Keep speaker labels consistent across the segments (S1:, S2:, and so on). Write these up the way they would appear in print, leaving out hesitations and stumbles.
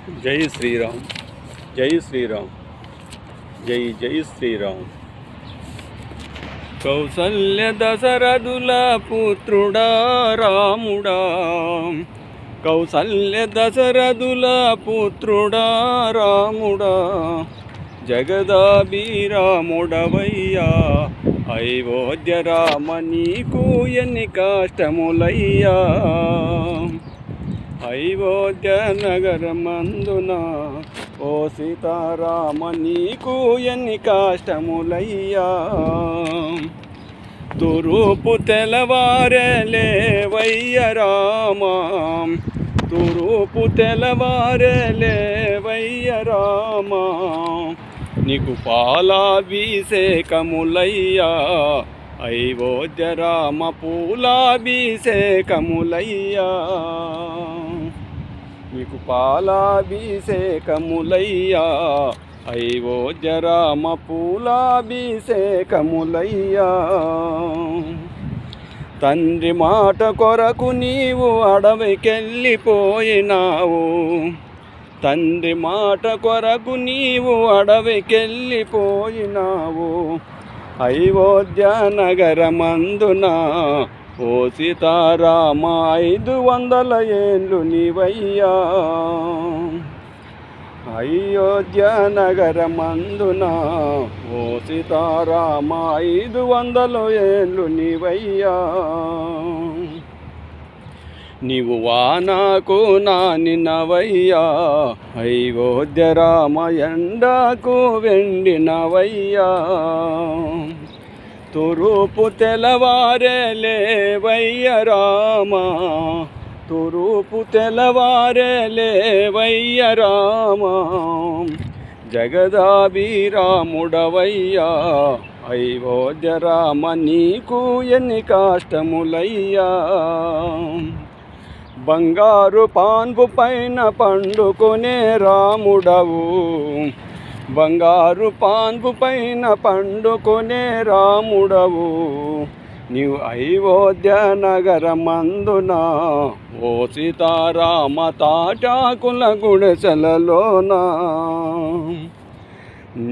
S1: జై శ్రీరామ్, జై శ్రీరామ్, జై జై శ్రీరామ్. కౌసల్య దశరథుల పుత్రుడా రాముడా, కౌసల్య దశరథుల పుత్రుడా రాముడా, జగదాభిరాముడవయ్యా, అయోధ్య రామ నీకు ఎన్ని కష్టములయ్యా. అయోధ్య నగరమందున ఓ సీతారామ నీకు ఎన్ని కష్టములయ్యా. తూర్పు తెల్లవారేలేవయ్య రామ, తూర్పు తెల్లవారేలేవయ్య రామ, నీకు పాలాభిషేకములయ్యా. అయోధ్య రామ పూలాభిషేకములయ్యా, నీకు పాలాభిషేకములయ్యా. అయోధ్య రామ పూలాభిషేకములయ్యా. తండ్రి మాట కొరకు నీవు అడవికెళ్ళిపోయినావు, తండ్రి మాట కొరకు నీవు అడవికెళ్ళిపోయినావు. అయోధ్య నగరమందున ఓ సీతారామ 500 ఏళ్ళు నీవయ్యా. అయోధ్య నగరమందున ఓ సీతారామ 500 ఏళ్ళు నీవయ్యా. నీవు వానకు నానినవయ్యా, అయోధ్య రామ ఎండకు వెండినవయ్యా. తూర్పు తెల్లవారేలేవయ్య రామ, తూర్పు తెల్లవారేలేవయ్య రామ, జగదాభిరాముడవయ్యా. అయోధ్య రామ నీకు ఎన్ని కష్టములయ్యా. బంగారు పాన్పు పైన పండుకొనే రాముడవు, బంగారు పాన్పు పైన పండుకొనే రాముడవు. నీవు అయోధ్య నగరమందున ఓ సీతారామ తాటాకుల గుడిసెలలోన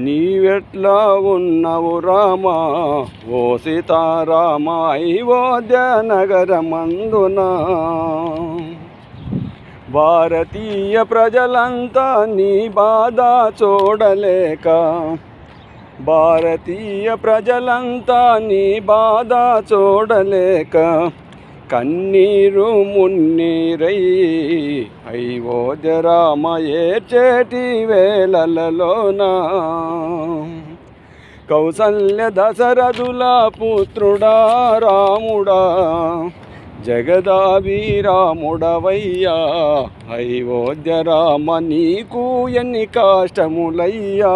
S1: నీవెట్లా ఉన్నవు రామా. ఓ సీతారామ అయోధ్య నగరమందున భారతీయ ప్రజలంతా నీ బాధ చూడలేక, భారతీయ ప్రజలంతా నీ బాధ చూడలేక, కన్నీరు మున్నీరై అయోధ్య రామ ఏడ్చేటి వేళలలోన. కౌసల్య దశరథుల పుత్రుడా రాముడా, జగదాభిరాముడవయ్యా. అయోధ్య రామ నీకు ఎన్ని కష్టములయ్యా.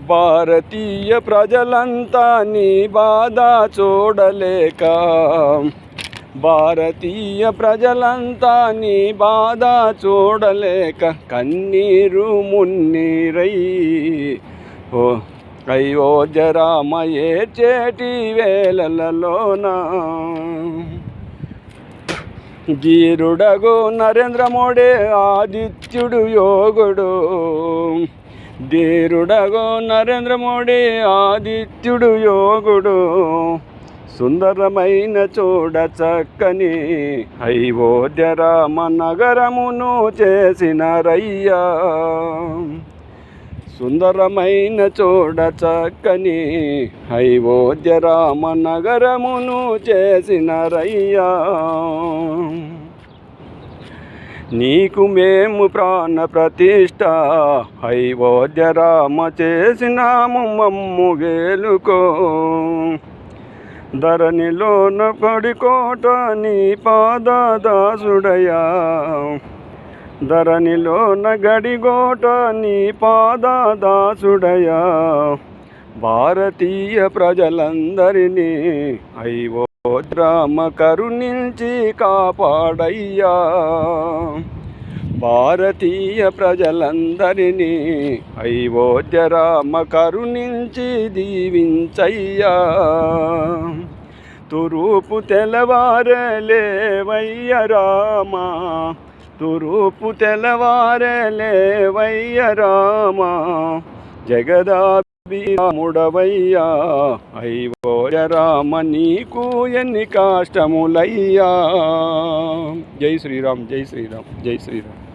S1: భారతీయ ప్రజలంతా నీ బాధ చూడలేక, భారతీయ ప్రజలంతా నీ బాధ చూడలేక, కన్నీరు మున్నీరై ఓ అయోధ్య రామ ఏడ్చేటి వేళలలోన. ధీరుడగు నరేంద్ర మోడీ ఆదిత్యుడు యోగుడు, ధీరుడగు నరేంద్ర మోడీ ఆదిత్యుడు యోగుడు, సుందరమైన చూడ చక్కని అయోధ్య రామ నగరమును చేసిన రయ్యా. సుందరమైన చూడ చక్కని అయోధ్య రామ నగరమును చేసిన రయ్యా. నీకు మేము ప్రాణ ప్రతిష్ఠ అయోధ్య రామ చేసినాము, మమ్ము గేలుకో. ధరణిలోన పడికోట నీ పాదదాసుడయా, ధరణిలోన గడిగోట నీ పాదదాసుడయా. భారతీయ ప్రజలందరినీ అయోధ్య రామ కరుణించి కాపాడయ్యా. భారతీయ ప్రజలందరినీ అయోధ్య రామ కరుణించి దీవించయ్యా. తూర్పు తెల్లవారలేవయ్య రామ, తూర్పు తెల్లవారలేవయ్య రామా జగదాభిరాముడవయ్యా అయ్యో రామ నీకు ఎన్ని కష్టములయ్యా. జై శ్రీరామ్, జై శ్రీరామ్, జై శ్రీరామ్.